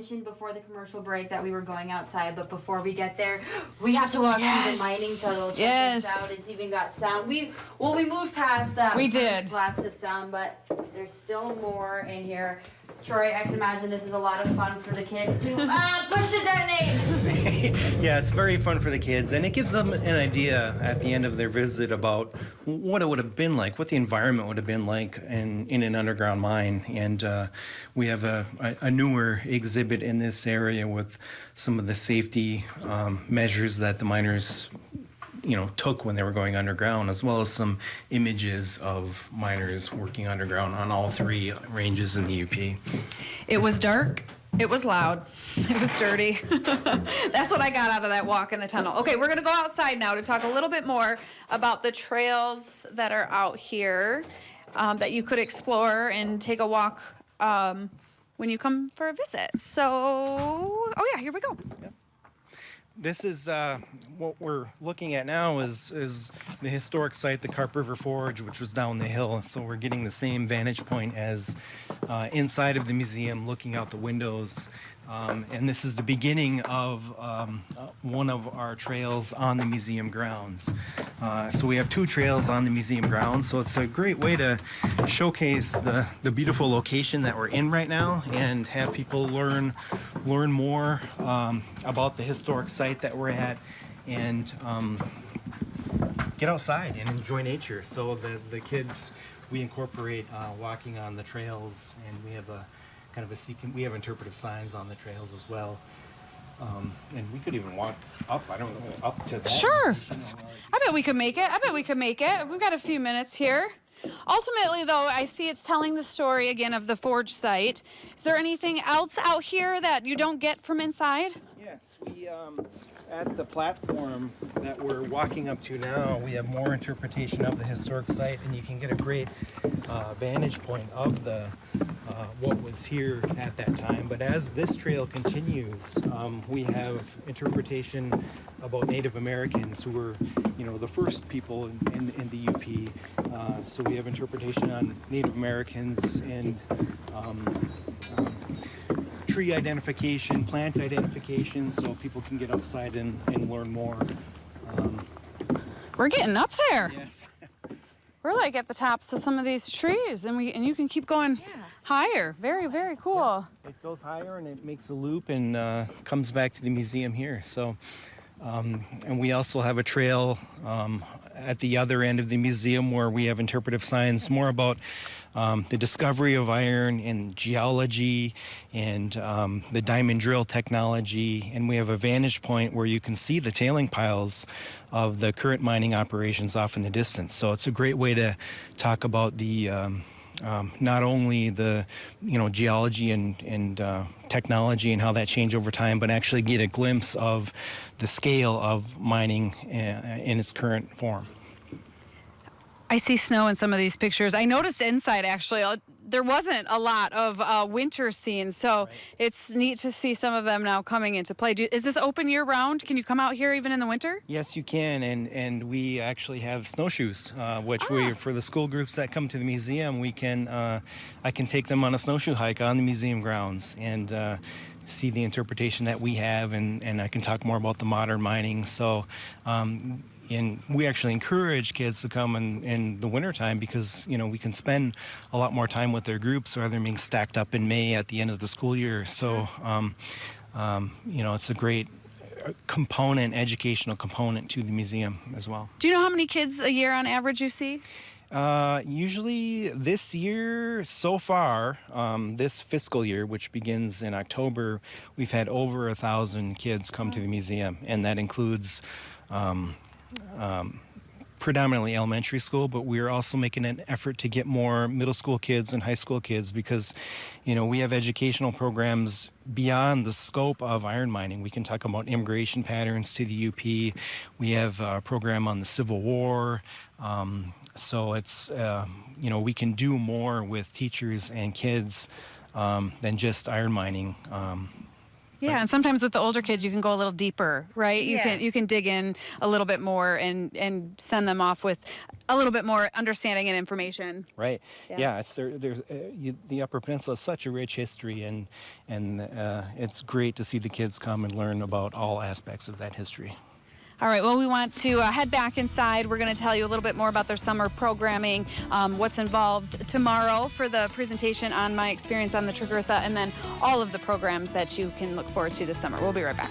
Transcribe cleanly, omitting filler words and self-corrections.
Mentioned before the commercial break that we were going outside, but before we get there, we have to walk through the mining tunnel. Check this out. It's even got sound. We moved past that first blast of sound, but there's still more in here. Troy, I can imagine this is a lot of fun for the kids to push to detonate. Yeah, it's very fun for the kids, and it gives them an idea at the end of their visit about what it would have been like, what the environment would have been like in an underground mine. And we have a newer exhibit in this area with some of the safety measures that the miners took when they were going underground, as well as some images of miners working underground on all three ranges in the UP. It was dark. It was loud. It was dirty. That's what I got out of that walk in the tunnel. Okay, we're going to go outside now to talk a little bit more about the trails that are out here that you could explore and take a walk when you come for a visit. So, oh yeah, here we go. Yep. This is what we're looking at now is the historic site, the Carp River Forge, which was down the hill. So we're getting the same vantage point as inside of the museum, looking out the windows. And this is the beginning of one of our trails on the museum grounds. So we have two trails on the museum grounds. So it's a great way to showcase the beautiful location that we're in right now and have people learn more about the historic site that we're at and get outside and enjoy nature. So the kids, we incorporate walking on the trails, and we have we have interpretive signs on the trails as well. And we could even walk up, I don't know, up to that. Sure. I bet we could make it. We've got a few minutes here. Ultimately, though, I see it's telling the story again of the forge site. Is there anything else out here that you don't get from inside? Yes, we at the platform that we're walking up to now, we have more interpretation of the historic site, and you can get a great vantage point of the what was here at that time. But as this trail continues, we have interpretation about Native Americans who were, the first people in the UP. So we have interpretation on Native Americans and tree identification, plant identification, so people can get outside and learn more. We're getting up there. Yes. We're like at the tops of some of these trees, and you can keep going higher. Very, very cool. Yeah. It goes higher and it makes a loop and comes back to the museum here. So, and we also have a trail at the other end of the museum where we have interpretive signs more about the discovery of iron and geology and the diamond drill technology. And we have a vantage point where you can see the tailing piles of the current mining operations off in the distance. So it's a great way to talk about the not only the geology and technology and how that changed over time, but actually get a glimpse of the scale of mining in its current form. I see snow in some of these pictures. I noticed inside, actually, there wasn't a lot of winter scenes, so it's neat to see some of them now coming into play. Is this open year-round? Can you come out here even in the winter? Yes, you can, and we actually have snowshoes, which for the school groups that come to the museum, I can take them on a snowshoe hike on the museum grounds and see the interpretation that we have, and I can talk more about the modern mining. So. And we actually encourage kids to come in the wintertime because, we can spend a lot more time with their groups rather than being stacked up in May at the end of the school year. So, it's a great educational component to the museum as well. Do you know how many kids a year on average you see? Usually this year, so far, this fiscal year, which begins in October, we've had over 1,000 kids come to the museum, and that includes predominantly elementary school, but we're also making an effort to get more middle school kids and high school kids because, we have educational programs beyond the scope of iron mining. We can talk about immigration patterns to the UP. We have a program on the Civil War. So it's, we can do more with teachers and kids than just iron mining. Yeah, and sometimes with the older kids, you can go a little deeper, right? Yeah. You can dig in a little bit more and send them off with a little bit more understanding and information. Right. Yeah. Yeah. The Upper Peninsula is such a rich history, and it's great to see the kids come and learn about all aspects of that history. All right, well, we want to head back inside. We're going to tell you a little bit more about their summer programming, what's involved tomorrow for the presentation on my experience on the Tregurtha, and then all of the programs that you can look forward to this summer. We'll be right back.